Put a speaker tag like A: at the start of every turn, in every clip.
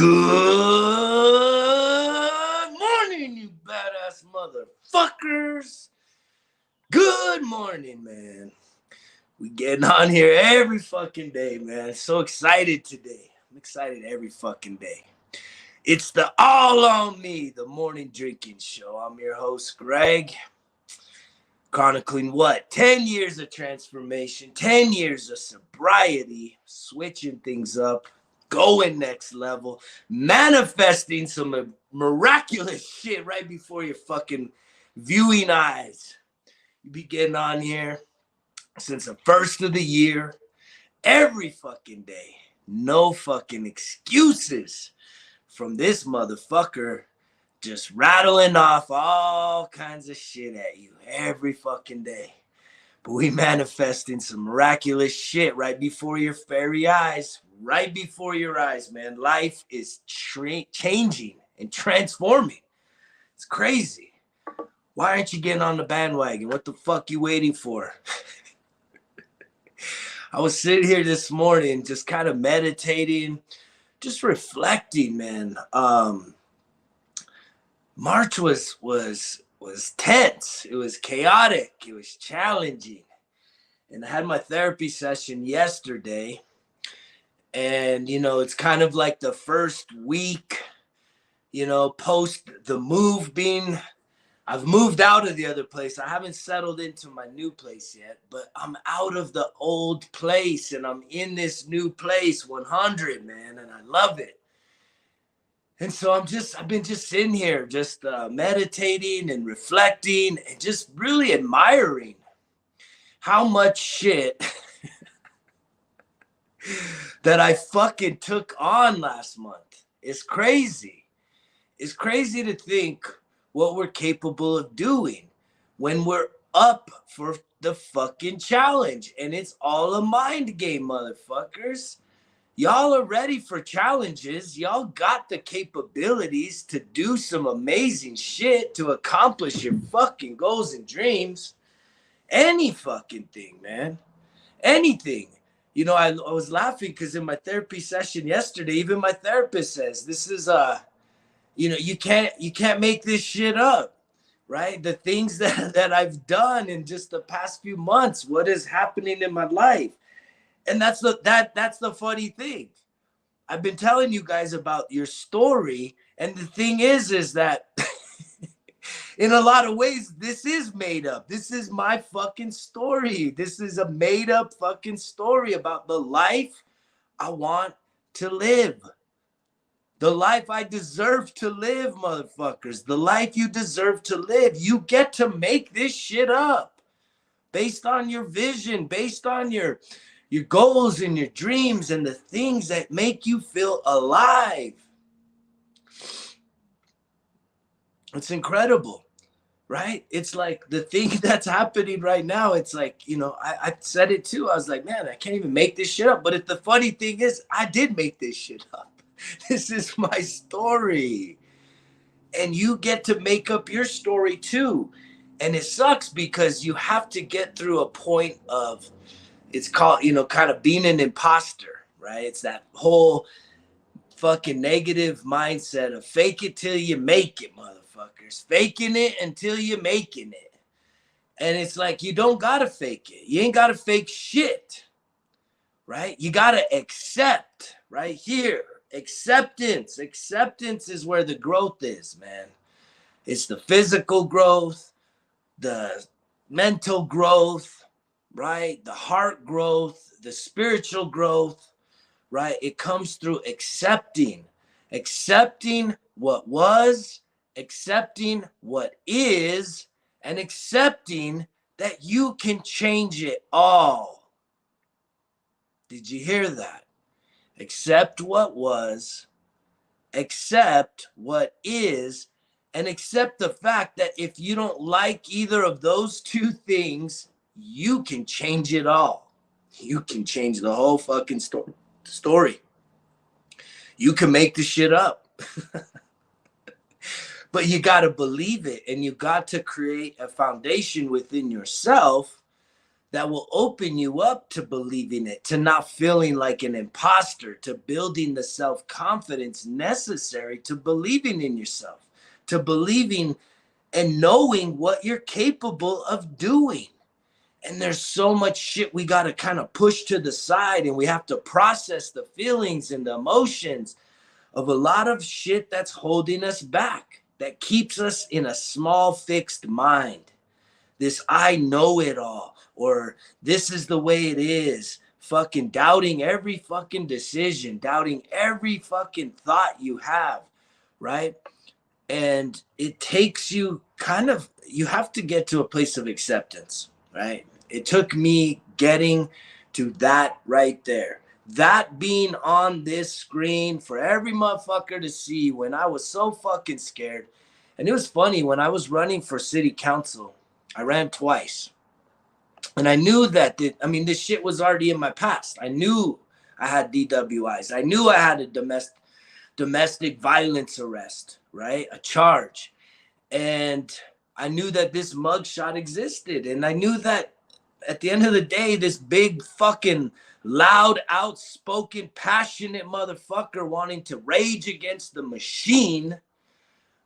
A: Good morning, you badass motherfuckers. Good morning, man. We getting on here every fucking day, man. So excited today. I'm excited every fucking day. It's the All on Me, the morning drinking show. I'm your host, Greg. Chronicling what? 10 years of transformation, 10 years of sobriety, switching things up, going next level, manifesting some miraculous shit right before your fucking viewing eyes. You be getting on here since the first of the year, every fucking day. No fucking excuses from this motherfucker just rattling off all kinds of shit at you every fucking day. But we manifesting some miraculous shit right before your very eyes. Right before your eyes, man. Life is changing and transforming. It's crazy. Why aren't you getting on the bandwagon? What the fuck you waiting for? I was sitting here this morning just kind of meditating, just reflecting, man. March was tense. It was chaotic. It was challenging. And I had my therapy session yesterday. And, it's kind of like the first week, post the move being, I've moved out of the other place. I haven't settled into my new place yet, but I'm out of the old place and I'm in this new place 100, man. And I love it. And so I've been just sitting here, just meditating and reflecting and just really admiring how much shit that I fucking took on last month. It's crazy. It's crazy to think what we're capable of doing when we're up for the fucking challenge. And it's all a mind game, motherfuckers. Y'all are ready for challenges. Y'all got the capabilities to do some amazing shit to accomplish your fucking goals and dreams. Any fucking thing, man. Anything. I was laughing because in my therapy session yesterday, even my therapist says, this is, you can't make this shit up, right? The things that I've done in just the past few months, what is happening in my life. And that's the funny thing. I've been telling you guys about your story. And the thing is that in a lot of ways, this is made up. This is my fucking story. This is a made up fucking story about the life I want to live. The life I deserve to live, motherfuckers. The life you deserve to live. You get to make this shit up based on your vision, based on your goals and your dreams and the things that make you feel alive. It's incredible, right? It's like the thing that's happening right now. It's like, I said it too. I was like, man, I can't even make this shit up. But the funny thing is, I did make this shit up. This is my story. And you get to make up your story too. And it sucks because you have to get through a point of, it's called, kind of being an imposter, right? It's that whole fucking negative mindset of fake it till you make it, motherfuckers. Faking it until you're making it. And it's like, you don't gotta fake it. You ain't gotta fake shit, right? You gotta accept right here. Acceptance. Acceptance is where the growth is, man. It's the physical growth, the mental growth, right? The heart growth, the spiritual growth, right? It comes through accepting what was, accepting what is, and accepting that you can change it all. Did you hear that? Accept what was, accept what is, and accept the fact that if you don't like either of those two things, you can change it all. You can change the whole fucking story. You can make the shit up. But you got to believe it, and you got to create a foundation within yourself that will open you up to believing it, to not feeling like an imposter, to building the self-confidence necessary to believing in yourself, to believing and knowing what you're capable of doing. And there's so much shit we got to kind of push to the side, and we have to process the feelings and the emotions of a lot of shit that's holding us back, that keeps us in a small fixed mind. This I know it all, or this is the way it is, fucking doubting every fucking decision, doubting every fucking thought you have, right? And it takes you you have to get to a place of acceptance, right? It took me getting to that right there. That being on this screen for every motherfucker to see when I was so fucking scared. And it was funny, when I was running for city council, I ran twice. And I knew that, this shit was already in my past. I knew I had DWIs. I knew I had a domestic violence arrest, right? A charge. And I knew that this mugshot existed. And I knew that at the end of the day, this big fucking loud, outspoken, passionate motherfucker wanting to rage against the machine,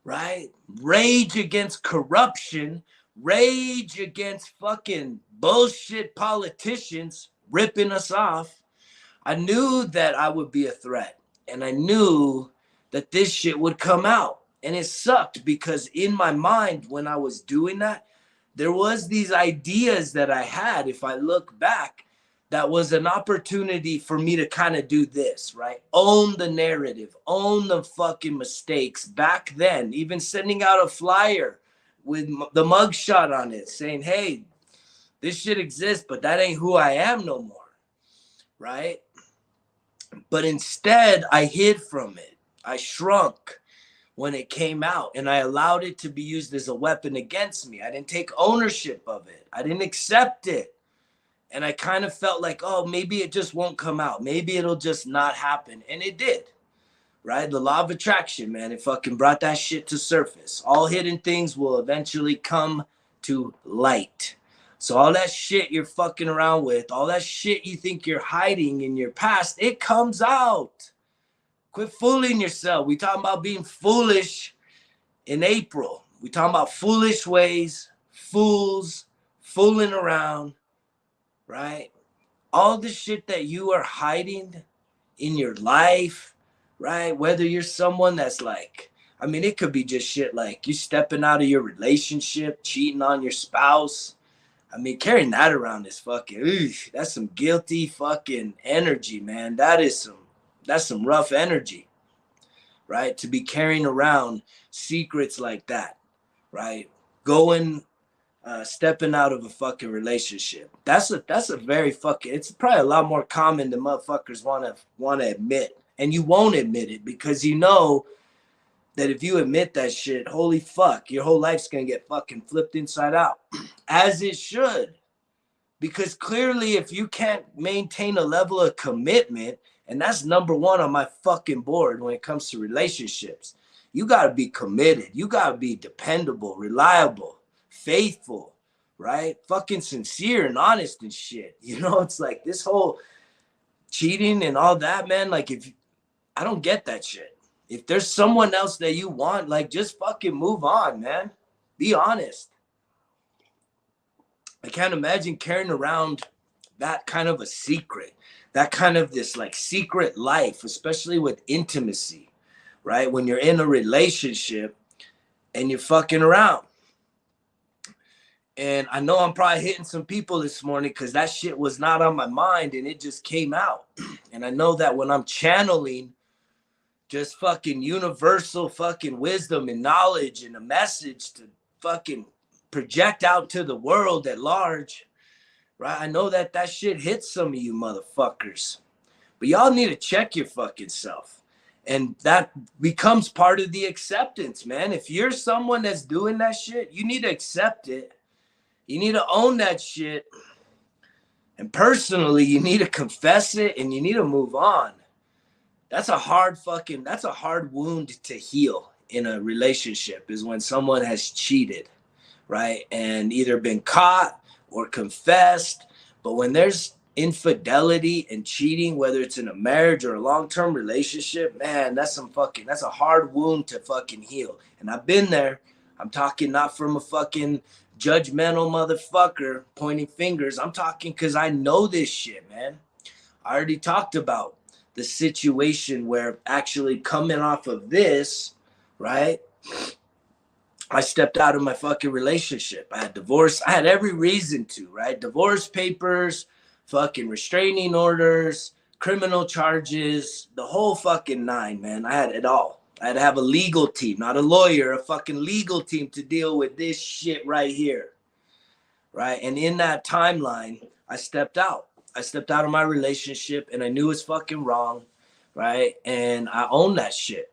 A: right? Rage against corruption, rage against fucking bullshit politicians ripping us off. I knew that I would be a threat, and I knew that this shit would come out. And it sucked because in my mind, when I was doing that, there was these ideas that I had, if I look back, that was an opportunity for me to kind of do this, right? Own the narrative, own the fucking mistakes. Back then, even sending out a flyer with the mugshot on it saying, hey, this shit exists, but that ain't who I am no more, right? But instead, I hid from it. I shrunk when it came out, and I allowed it to be used as a weapon against me. I didn't take ownership of it. I didn't accept it. And I kind of felt like, oh, maybe it just won't come out. Maybe it'll just not happen. And it did, right? The law of attraction, man, it fucking brought that shit to surface. All hidden things will eventually come to light. So all that shit you're fucking around with, all that shit you think you're hiding in your past, it comes out. Quit fooling yourself. We talking about being foolish in April. We talking about foolish ways, fools, fooling around, right? All the shit that you are hiding in your life, right? Whether you're someone that's like, it could be just shit like you stepping out of your relationship, cheating on your spouse. Carrying that around is fucking, that's some guilty fucking energy, man. That's some rough energy, right? To be carrying around secrets like that, right? Stepping out of a fucking relationship. That's a very fucking, it's probably a lot more common than motherfuckers want to admit. And you won't admit it because you know that if you admit that shit, holy fuck, your whole life's going to get fucking flipped inside out. As it should. Because clearly if you can't maintain a level of commitment, and that's number one on my fucking board when it comes to relationships, you got to be committed. You got to be dependable, reliable, faithful, right? Fucking sincere and honest and shit. It's like this whole cheating and all that, man. Like I don't get that shit. If there's someone else that you want, like just fucking move on, man. Be honest. I can't imagine carrying around that kind of a secret, that kind of this like secret life, especially with intimacy, right? When you're in a relationship and you're fucking around. And I know I'm probably hitting some people this morning because that shit was not on my mind and it just came out. And I know that when I'm channeling just fucking universal fucking wisdom and knowledge and a message to fucking project out to the world at large, right? I know that shit hits some of you motherfuckers, but y'all need to check your fucking self. And that becomes part of the acceptance, man. If you're someone that's doing that shit, you need to accept it. You need to own that shit. And personally, you need to confess it and you need to move on. That's a hard wound to heal in a relationship, is when someone has cheated, right? And either been caught or confessed But when there's infidelity and cheating, whether it's in a marriage or a long-term relationship, man, that's a hard wound to fucking heal. And I've been there. I'm talking not from a fucking judgmental motherfucker pointing fingers. I'm talking because I know this shit, man. I already talked about the situation where actually coming off of this, right? I stepped out of my fucking relationship. I had divorce. I had every reason to, right? Divorce papers, fucking restraining orders, criminal charges, the whole fucking nine, man. I had it all. I had to have a legal team, not a lawyer, a fucking legal team to deal with this shit right here, right? And in that timeline, I stepped out. I stepped out of my relationship and I knew it's fucking wrong, right? And I owned that shit.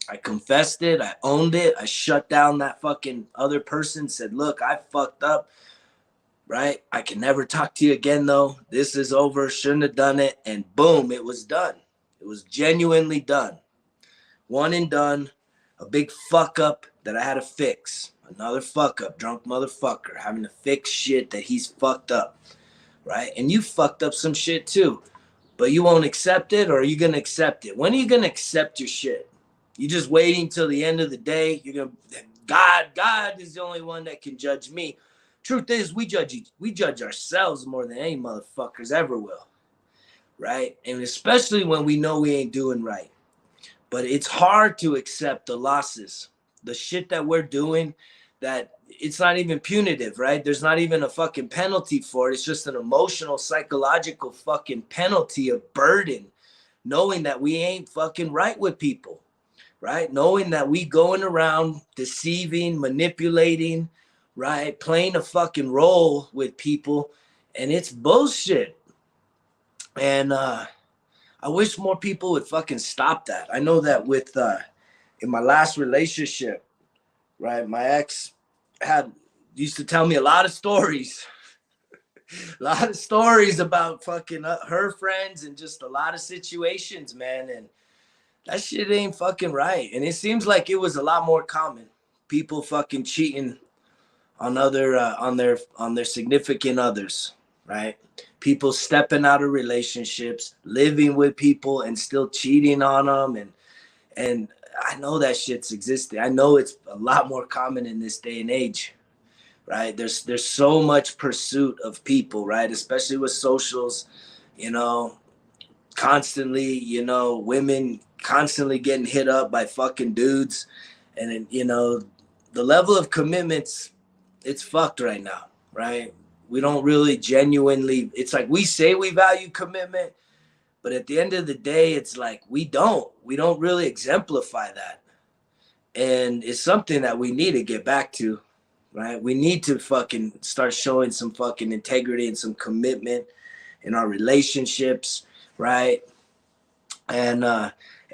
A: I confessed it. I owned it. I shut down that fucking other person, said, look, I fucked up, right? I can never talk to you again, though. This is over. Shouldn't have done it. And boom, it was done. It was genuinely done. One and done. A big fuck up that I had to fix. Another fuck up, drunk motherfucker, having to fix shit that he's fucked up, right? And you fucked up some shit too, but you won't accept it, or are you going to accept it? When are you going to accept your shit? You just waiting till the end of the day. You're gonna God is the only one that can judge me. Truth is, we judge ourselves more than any motherfuckers ever will, right? And especially when we know we ain't doing right. But it's hard to accept the losses, the shit that we're doing, that it's not even punitive, right? There's not even a fucking penalty for it. It's just an emotional, psychological fucking penalty of burden, knowing that we ain't fucking right with people. Right? Knowing that we going around deceiving, manipulating, right? Playing a fucking role with people, and it's bullshit. And I wish more people would fucking stop that. I know that with in my last relationship, right? My ex used to tell me a lot of stories. A lot of stories about fucking her friends and just a lot of situations, man. And that shit ain't fucking right. And it seems like it was a lot more common. People fucking cheating on on their significant others, right? People stepping out of relationships, living with people and still cheating on them. And I know that shit's existing. I know it's a lot more common in this day and age, right? There's so much pursuit of people, right? Especially with socials, constantly, women constantly getting hit up by fucking dudes. And then, the level of commitments, it's fucked right now, right? We don't really genuinely, it's like we say we value commitment, but at the end of the day, it's like we don't really exemplify that. And it's something that we need to get back to, right? We need to fucking start showing some fucking integrity and some commitment in our relationships, right? And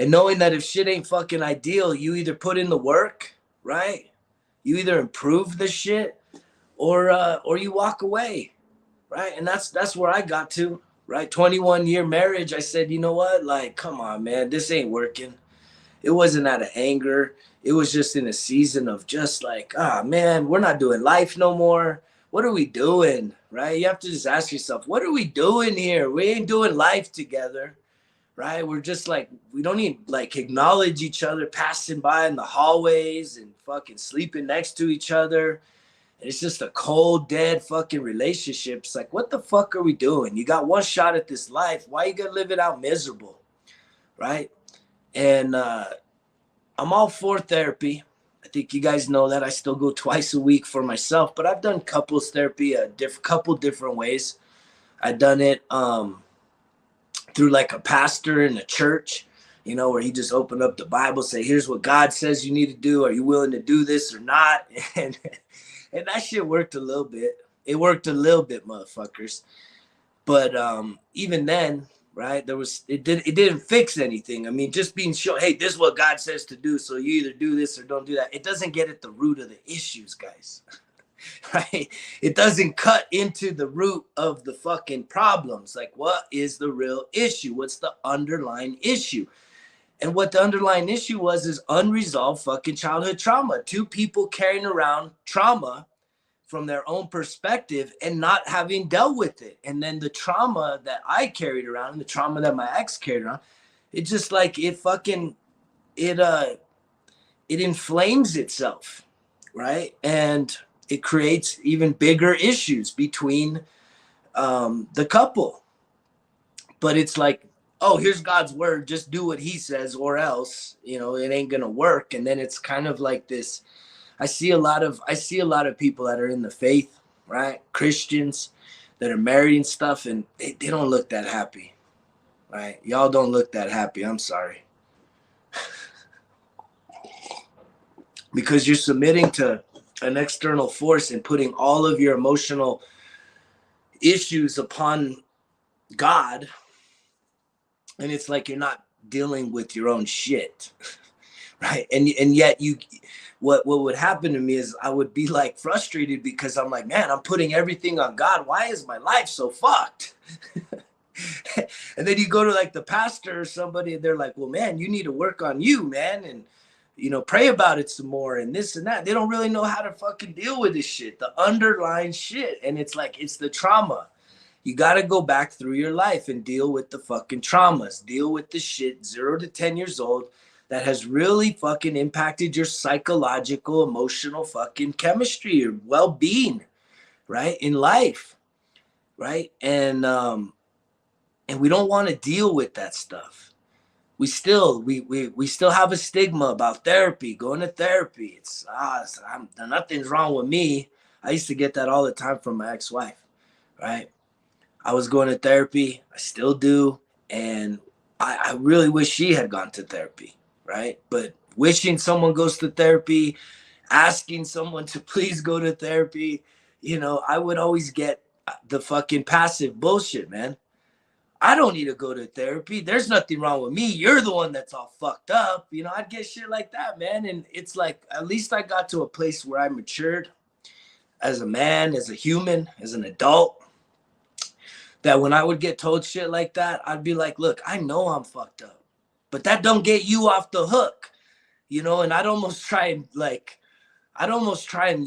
A: knowing that if shit ain't fucking ideal, you either put in the work, right? You either improve the shit or you walk away, right? And that's where I got to, right? 21-year marriage. I said, you know what? Like, come on, man, this ain't working. It wasn't out of anger. It was just in a season of just like, man, we're not doing life no more. What are we doing, right? You have to just ask yourself, what are we doing here? We ain't doing life together. Right? We're just like, we don't even like acknowledge each other passing by in the hallways and fucking sleeping next to each other. It's just a cold, dead fucking relationship. It's like, what the fuck are we doing? You got one shot at this life. Why you gonna live it out miserable? Right? And I'm all for therapy. I think you guys know that. I still go twice a week for myself, but I've done couples therapy a couple different ways. I've done it through like a pastor in a church, where he just opened up the Bible, say, here's what God says you need to do. Are you willing to do this or not? And that shit worked a little bit. It worked a little bit, motherfuckers. But even then, right, it didn't fix anything. I mean, just being sure, hey, this is what God says to do, so you either do this or don't do that. It doesn't get at the root of the issues, guys. Right? It doesn't cut into the root of the fucking problems. Like, what is the real issue? What's the underlying issue? And what the underlying issue was is unresolved fucking childhood trauma. Two people carrying around trauma from their own perspective and not having dealt with it. And then the trauma that I carried around and the trauma that my ex carried around, it just like it inflames itself, right? And it creates even bigger issues between the couple. But it's like, oh, here's God's word, just do what he says or else, it ain't gonna work. And then it's kind of like this. I see a lot of people that are in the faith, right? Christians that are married and stuff, and they don't look that happy, right? Y'all don't look that happy. I'm sorry. Because you're submitting to an external force and putting all of your emotional issues upon God. And it's like you're not dealing with your own shit, right? And yet what would happen to me is I would be like frustrated because I'm like, man, I'm putting everything on God. Why is my life so fucked? And then you go to like the pastor or somebody and they're like, well, man, you need to work on you, man. And, pray about it some more and this and that. They don't really know how to fucking deal with this shit, the underlying shit. And it's like, it's the trauma. You got to go back through your life and deal with the fucking traumas, deal with the shit 0 to 10 years old that has really fucking impacted your psychological, emotional fucking chemistry, your well-being, right? In life, right? And we don't want to deal with that stuff. We still have a stigma about therapy, going to therapy. It's nothing's wrong with me. I used to get that all the time from my ex-wife, right? I was going to therapy. I still do. And I really wish she had gone to therapy, right? But wishing someone goes to therapy, asking someone to please go to therapy, I would always get the fucking passive bullshit, man. I don't need to go to therapy. There's nothing wrong with me. You're the one that's all fucked up. I'd get shit like that, man. And it's like, at least I got to a place where I matured as a man, as a human, as an adult, that when I would get told shit like that, I'd be like, look, I know I'm fucked up, but that don't get you off the hook, and I'd almost try and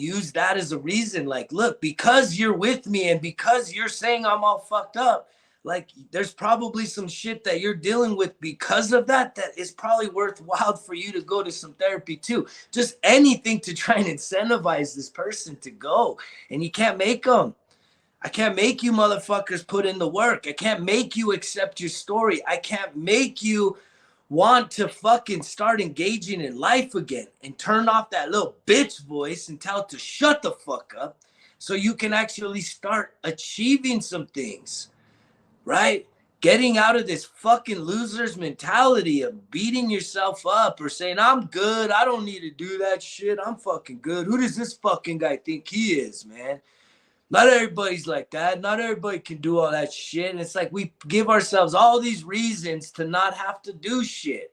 A: use that as a reason. Like, look, because you're with me and because you're saying I'm all fucked up, like there's probably some shit that you're dealing with because of that is probably worthwhile for you to go to some therapy too. Just anything to try and incentivize this person to go. And you can't make them. I can't make you motherfuckers put in the work. I can't make you accept your story. I can't make you want to fucking start engaging in life again and turn off that little bitch voice and tell it to shut the fuck up so you can actually start achieving some things, right? Getting out of this fucking loser's mentality of beating yourself up or saying, I'm good. I don't need to do that shit. I'm fucking good. Who does this fucking guy think he is, man? Not everybody's like that. Not everybody can do all that shit. And it's like we give ourselves all these reasons to not have to do shit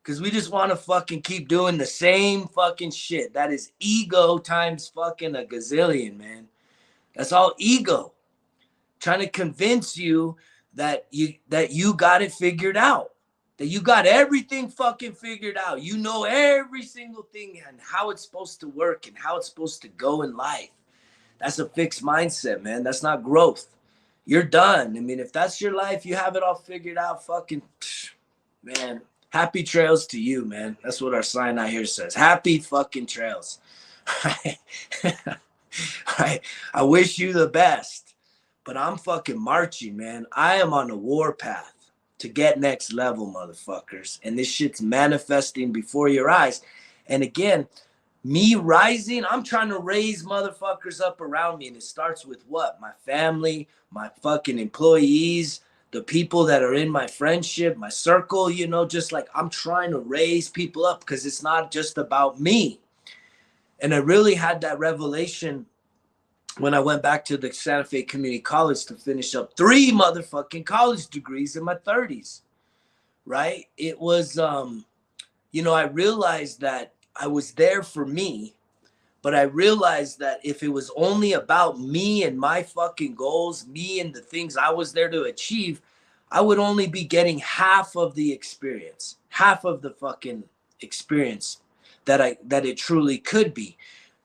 A: because we just want to fucking keep doing the same fucking shit. That is ego times fucking a gazillion, man. That's all ego. Trying to convince you that you got it figured out. That you got everything fucking figured out. You know every single thing and how it's supposed to work and how it's supposed to go in life. That's a fixed mindset, man. That's not growth. You're done. I mean, if that's your life, you have it all figured out, fucking, man, happy trails to you, man. That's what our sign out here says. Happy fucking trails. I wish you the best, but I'm fucking marching, man. I am on a war path to get next level, motherfuckers. And this shit's manifesting before your eyes. And again, me rising, I'm trying to raise motherfuckers up around me. And it starts with what? My family, my fucking employees, the people that are in my friendship, my circle, just like I'm trying to raise people up because it's not just about me. And I really had that revelation when I went back to the Santa Fe Community College to finish up 3 motherfucking college degrees in my 30s, right? It was, I realized that I was there for me, but I realized that if it was only about me and my fucking goals, me and the things I was there to achieve, I would only be getting half of the experience, half of the fucking experience that it truly could be.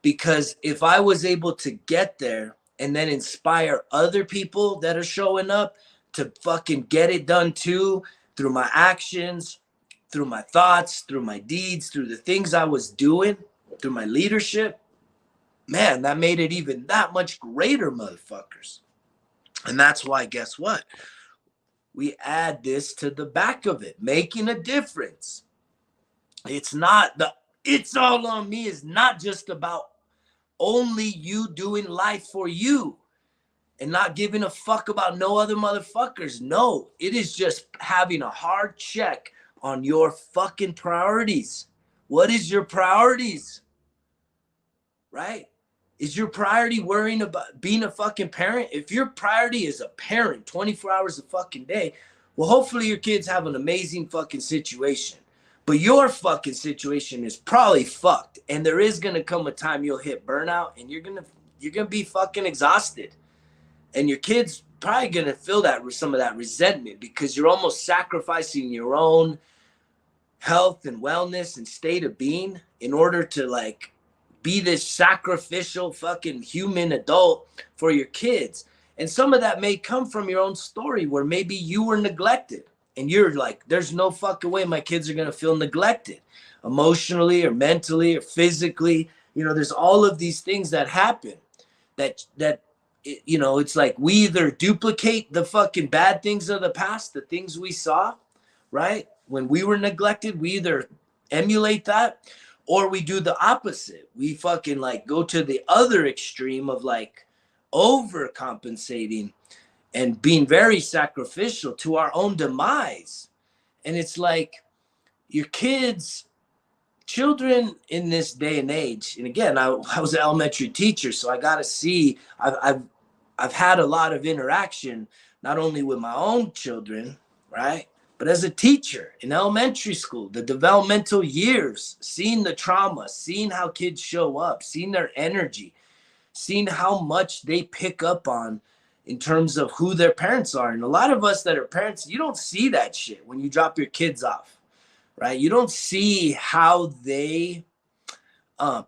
A: Because if I was able to get there and then inspire other people that are showing up to fucking get it done too, through my actions, through my thoughts, through my deeds, through the things I was doing, through my leadership, man, that made it even that much greater, motherfuckers. And that's why, guess what? We add this to the back of it, making a difference. It's not the it's all on me is not just about only you doing life for you and not giving a fuck about no other motherfuckers. No, it is just having a hard check on your fucking priorities. What is your priorities? Right? Is your priority worrying about being a fucking parent? If your priority is a parent 24 hours a fucking day, well, hopefully your kids have an amazing fucking situation. But your fucking situation is probably fucked. And there is gonna come a time you'll hit burnout and you're gonna be fucking exhausted. And your kids probably gonna feel that with some of that resentment because you're almost sacrificing your own health and wellness and state of being in order to like be this sacrificial fucking human adult for your kids. And some of that may come from your own story where maybe you were neglected and you're like, there's no fucking way my kids are going to feel neglected emotionally or mentally or physically. You know, there's all of these things that happen that you know, it's like we either duplicate the fucking bad things of the past, the things we saw, right? When we were neglected, we either emulate that or we do the opposite. We fucking like go to the other extreme of like overcompensating and being very sacrificial to our own demise. And it's like your kids, children in this day and age, and again, I was an elementary teacher, so I got to see, I've had a lot of interaction, not only with my own children, right? But as a teacher in elementary school, the developmental years, seeing the trauma, seeing how kids show up, seeing their energy, seeing how much they pick up on in terms of who their parents are. And a lot of us that are parents, you don't see that shit when you drop your kids off, right? You don't see how they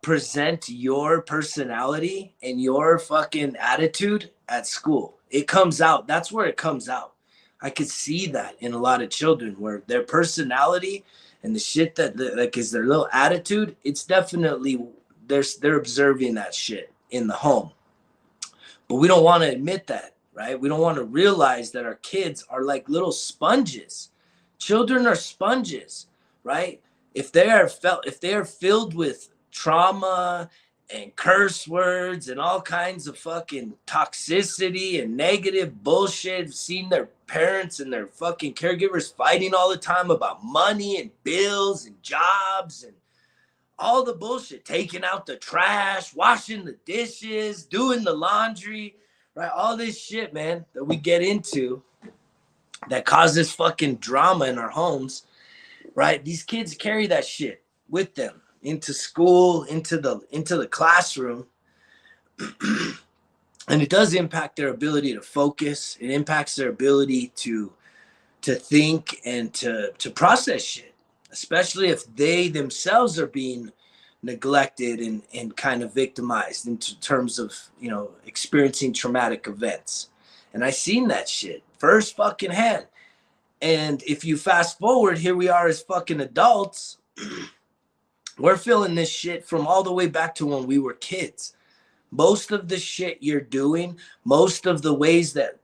A: present your personality and your fucking attitude at school. It comes out. That's where it comes out. I could see that in a lot of children where their personality and the shit that like is their little attitude, it's definitely they're observing that shit in the home. But we don't want to admit that, right? We don't want to realize that our kids are like little sponges. Children are sponges, right? If they are filled with trauma and curse words and all kinds of fucking toxicity and negative bullshit, seeing their parents and their fucking caregivers fighting all the time about money and bills and jobs and all the bullshit, taking out the trash, washing the dishes, doing the laundry, right? All this shit, man, that we get into that causes fucking drama in our homes, right? These kids carry that shit with them into school, into the classroom. And it does impact their ability to focus. It impacts their ability to think and to process shit, especially if they themselves are being neglected and kind of victimized in terms of, you know, experiencing traumatic events. And I seen that shit first fucking hand. And if you fast forward, here we are as fucking adults. We're feeling this shit from all the way back to when we were kids. Most of the shit you're doing, most of the ways that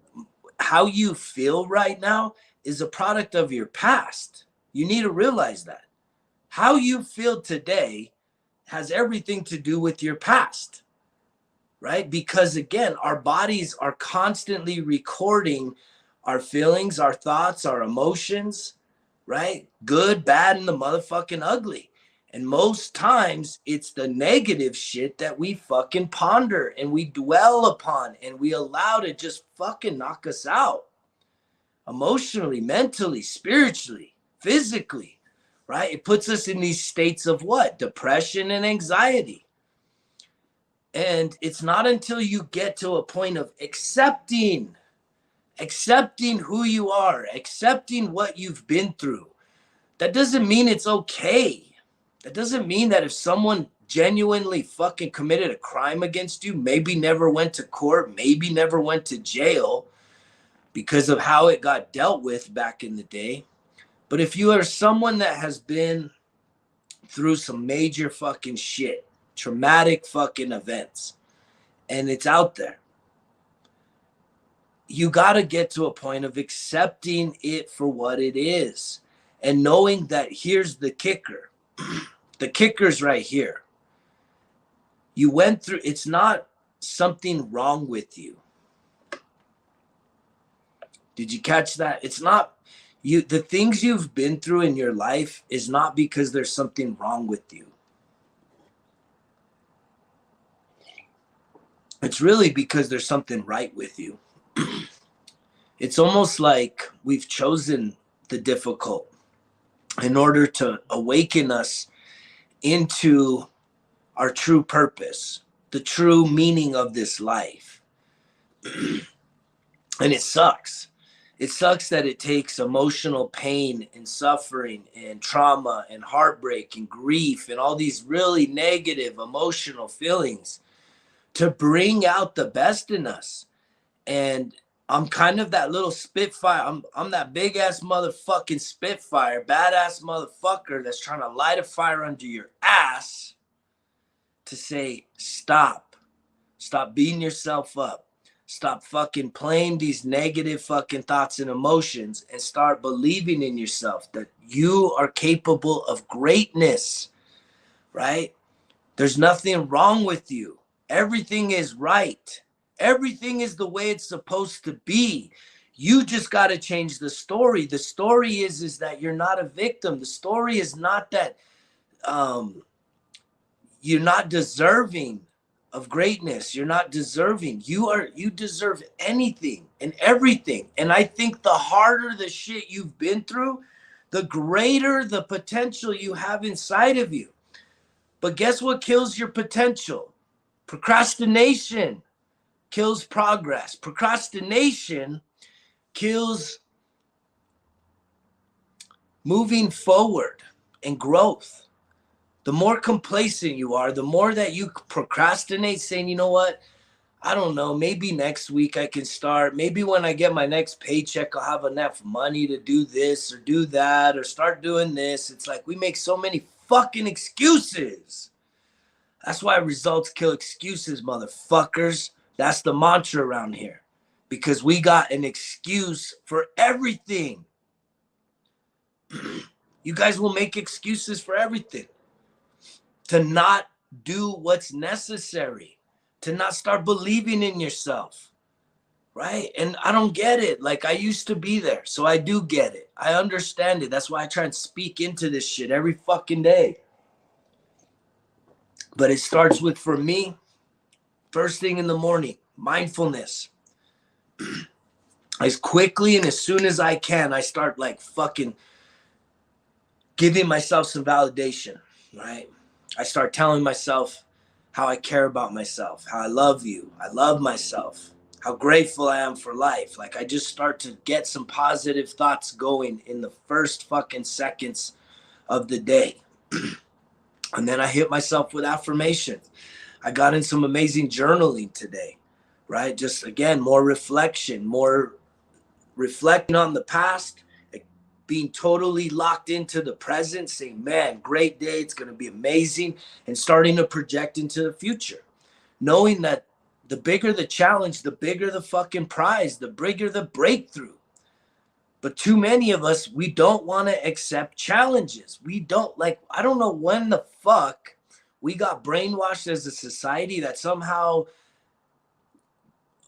A: how you feel right now is a product of your past. You need to realize that. How you feel today has everything to do with your past, right? Because again, our bodies are constantly recording our feelings, our thoughts, our emotions, right? Good, bad, and the motherfucking ugly. And most times it's the negative shit that we fucking ponder and we dwell upon and we allow to just fucking knock us out emotionally, mentally, spiritually, physically, right? It puts us in these states of what? Depression and anxiety. And it's not until you get to a point of accepting who you are, accepting what you've been through. That doesn't mean it's okay. That doesn't mean that if someone genuinely fucking committed a crime against you, maybe never went to court, maybe never went to jail because of how it got dealt with back in the day. But if you are someone that has been through some major fucking shit, traumatic fucking events, and it's out there, you got to get to a point of accepting it for what it is and knowing that here's the kicker. The kicker's right here. You went through, it's not something wrong with you. Did you catch that? It's not you. The things you've been through in your life is not because there's something wrong with you. It's really because there's something right with you. It's almost like we've chosen the difficult in order to awaken us into our true purpose, the true meaning of this life. And it sucks. It sucks that it takes emotional pain and suffering and trauma and heartbreak and grief and all these really negative emotional feelings to bring out the best in us. And I'm kind of that little spitfire. I'm that big ass motherfucking spitfire, badass motherfucker that's trying to light a fire under your ass to say, stop beating yourself up. Stop fucking playing these negative fucking thoughts and emotions and start believing in yourself that you are capable of greatness, right? There's nothing wrong with you. Everything is right. Everything is the way it's supposed to be. You just got to change the story. The story is that you're not a victim. The story is not that you're not deserving of greatness. You're not deserving. You deserve anything and everything. And I think the harder the shit you've been through, the greater the potential you have inside of you. But guess what kills your potential? Procrastination kills progress. Procrastination kills moving forward and growth. The more complacent you are, the more that you procrastinate saying, you know what, I don't know, maybe next week I can start. Maybe when I get my next paycheck, I'll have enough money to do this or do that or start doing this. It's like we make so many fucking excuses. That's why results kill excuses, motherfuckers. That's the mantra around here. Because we got an excuse for everything. You guys will make excuses for everything. To not do what's necessary. To not start believing in yourself. Right? And I don't get it. Like I used to be there. So I do get it. I understand it. That's why I try and speak into this shit every fucking day. But it starts with, for me, first thing in the morning, mindfulness. As quickly and as soon as I can, I start like fucking giving myself some validation, right? I start telling myself how I care about myself, how I love you, I love myself, how grateful I am for life. Like I just start to get some positive thoughts going in the first fucking seconds of the day. And then I hit myself with affirmations. I got in some amazing journaling today, right? Just again, more reflection, more reflecting on the past, being totally locked into the present, saying, man, great day, it's going to be amazing, and starting to project into the future, knowing that the bigger the challenge, the bigger the fucking prize, the bigger the breakthrough. But too many of us, we don't want to accept challenges. We don't like, I don't know when the fuck we got brainwashed as a society that somehow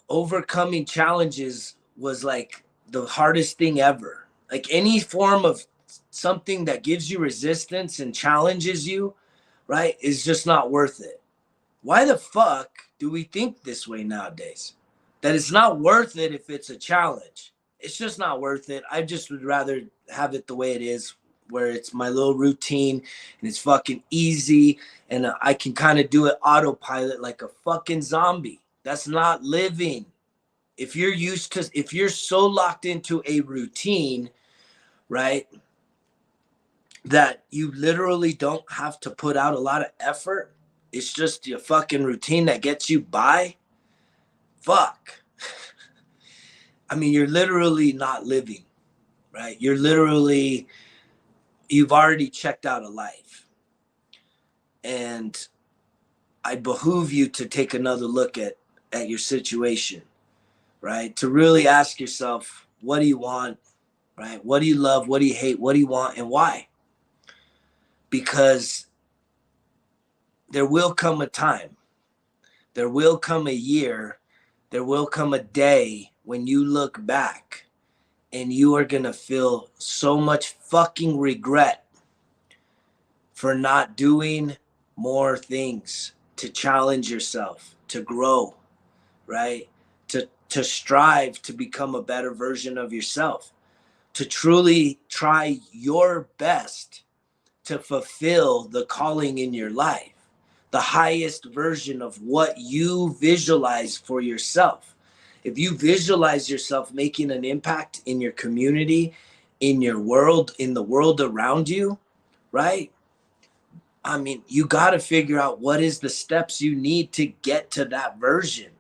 A: overcoming challenges was like the hardest thing ever. Like any form of something that gives you resistance and challenges you, right, is just not worth it. Why the fuck do we think this way nowadays? That it's not worth it if it's a challenge. It's just not worth it. I just would rather have it the way it is, where it's my little routine and it's fucking easy and I can kind of do it autopilot like a fucking zombie. That's not living. If you're so locked into a routine, right, that you literally don't have to put out a lot of effort, it's just your fucking routine that gets you by, fuck. I mean, you're literally not living, right? You've already checked out of life. And I behoove you to take another look at your situation, right? To really ask yourself, what do you want, right? What do you love? What do you hate? What do you want and why? Because there will come a time, there will come a year, there will come a day when you look back and you are going to feel so much fucking regret for not doing more things to challenge yourself, to grow, right? To strive to become a better version of yourself, to truly try your best to fulfill the calling in your life, the highest version of what you visualize for yourself. If you visualize yourself making an impact in your community, in your world, in the world around you, right? I mean, you got to figure out what is the steps you need to get to that version.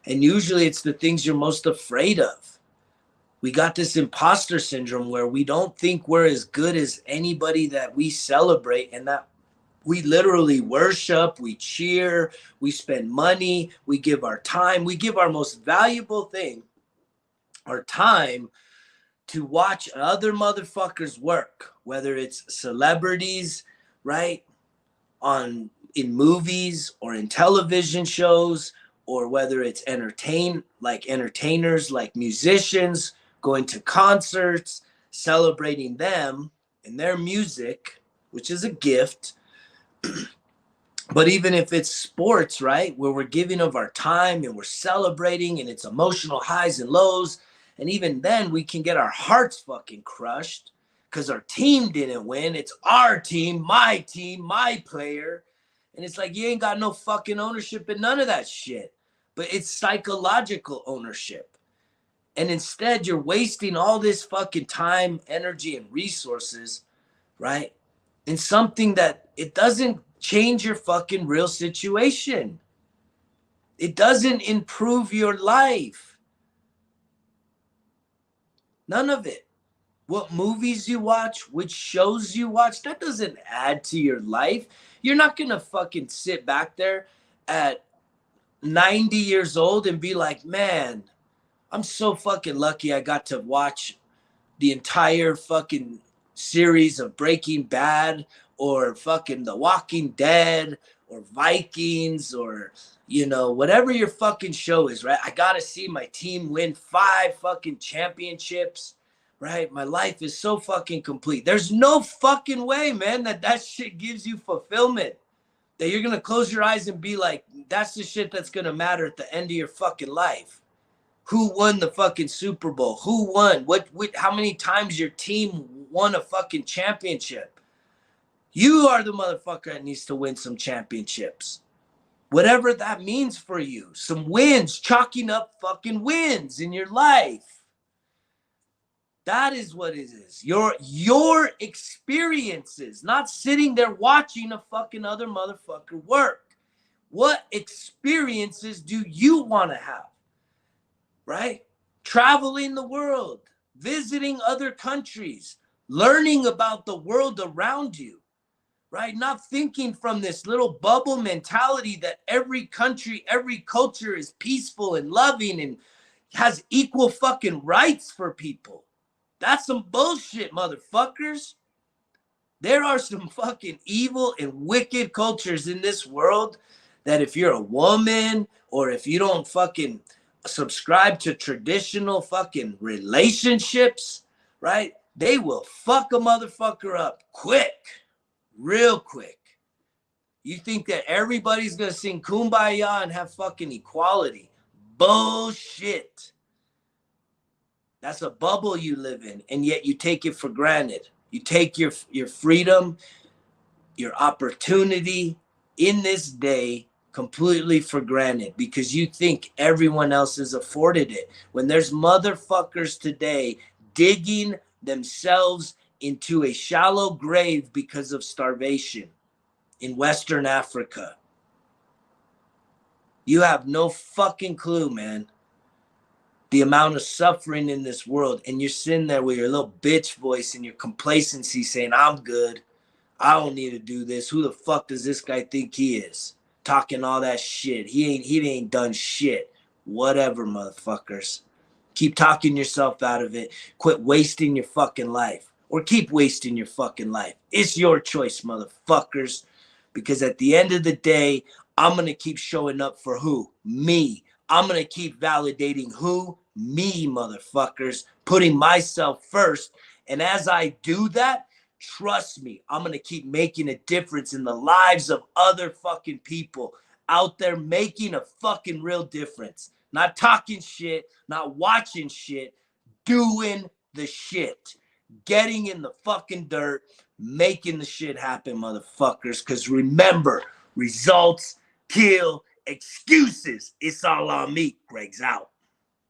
A: And usually it's the things you're most afraid of. We got this imposter syndrome where we don't think we're as good as anybody that we celebrate, and that we literally worship, we cheer, we spend money, we give our time, we give our most valuable thing, our time, to watch other motherfuckers work, whether it's celebrities, right? In movies or in television shows, or whether it's entertainers, like musicians, going to concerts, celebrating them and their music, which is a gift. But even if it's sports, right, where we're giving of our time and we're celebrating and it's emotional highs and lows, and even then we can get our hearts fucking crushed because our team didn't win. It's our team, my player. And it's like, you ain't got no fucking ownership in none of that shit. But it's psychological ownership. And instead, you're wasting all this fucking time, energy, and resources, right, in something that it doesn't change your fucking real situation. It doesn't improve your life. None of it. What movies you watch, which shows you watch, that doesn't add to your life. You're not going to fucking sit back there at 90 years old and be like, man, I'm so fucking lucky I got to watch the entire fucking series of Breaking Bad, or fucking The Walking Dead, or Vikings, or, you know, whatever your fucking show is, right? I got to see my team win 5 fucking championships, right? My life is so fucking complete. There's no fucking way, man, that shit gives you fulfillment. That you're going to close your eyes and be like, that's the shit that's going to matter at the end of your fucking life. Who won the fucking Super Bowl? Who won? What how many times your team won a fucking championship? You are the motherfucker that needs to win some championships. Whatever that means for you. Some wins, chalking up fucking wins in your life. That is what it is. Your experiences, not sitting there watching a fucking other motherfucker work. What experiences do you want to have? Right? Traveling the world, visiting other countries, learning about the world around you, right? Not thinking from this little bubble mentality that every country, every culture is peaceful and loving and has equal fucking rights for people. That's some bullshit, motherfuckers. There are some fucking evil and wicked cultures in this world that if you're a woman, or if you don't fucking subscribe to traditional fucking relationships, right? They will fuck a motherfucker up quick, real quick. You think that everybody's gonna sing Kumbaya and have fucking equality. Bullshit. That's a bubble you live in, and yet you take it for granted. You take your freedom, your opportunity in this day completely for granted because you think everyone else is afforded it. When there's motherfuckers today digging themselves into a shallow grave because of starvation in Western Africa, You have no fucking clue, man. The amount of suffering in this world, and you're sitting there with your little bitch voice and your complacency saying, I'm good. I don't need to do this. Who the fuck does this guy think he is? Talking all that shit. He ain't done shit. Whatever, motherfuckers. Keep talking yourself out of it. Quit wasting your fucking life. Or keep wasting your fucking life. It's your choice, motherfuckers. Because at the end of the day, I'm going to keep showing up for who? Me. I'm going to keep validating who? Me, motherfuckers. Putting myself first. And as I do that, trust me, I'm going to keep making a difference in the lives of other fucking people out there, making a fucking real difference. Not talking shit, not watching shit, doing the shit. Getting in the fucking dirt, making the shit happen, motherfuckers. Because remember, results kill excuses. It's all on me. Greg's out.